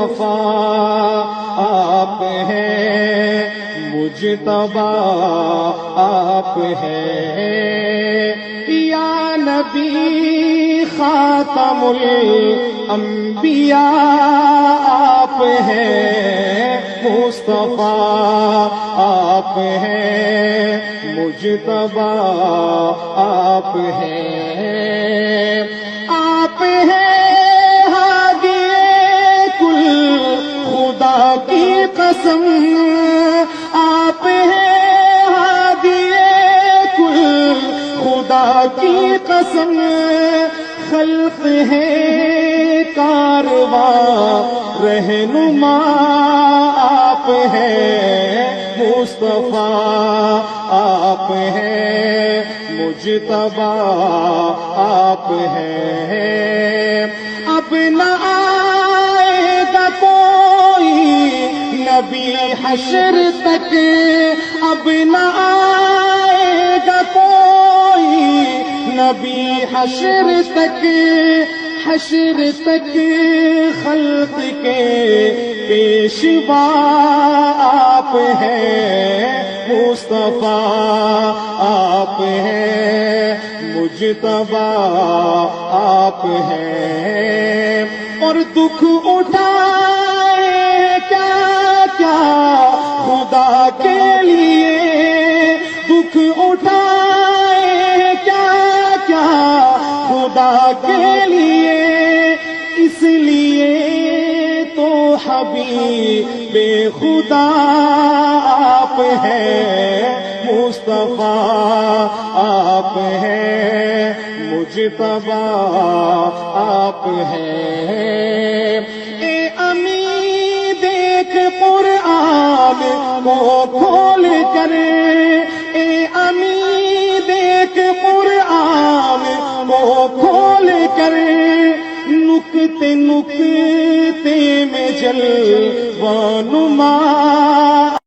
مصطفیٰ آپ ہیں، مجتبی آپ ہیں، یا نبی خاتم الانبیاء آپ ہیں، مصطفیٰ آپ ہیں، مجتبی آپ ہیں، آپ ہیں ہادی کل خدا کی قسم، آپ ہیں ہادی کل خدا کی قسم، خلق ہے کارواں رہنما آپ ہیں، مصطفیٰ آپ ہیں، مجتبی آپ ہیں، اب نہ آئے گا کوئی نبی حشر تک، اب نہ آئے گا کوئی نبی حشر تک، حشر تک خلق کے پیشوا آپ ہیں، مصطفیٰ آپ ہیں، مجتبی آپ ہیں، اور دکھ اٹھائے کیا کیا خدا کے لیے، دکھ اٹھائے کیا کیا خدا کے لیے، اس لیے تو حبیب خدا آپ ہیں، مصطفیٰ آپ ہیں، مجتبی آپ ہیں، اے امی دیکھ قرآن کو کھول کر، اے امی دیکھ قرآن کو کھول کر، نکتے نکتے میں جلوہ نما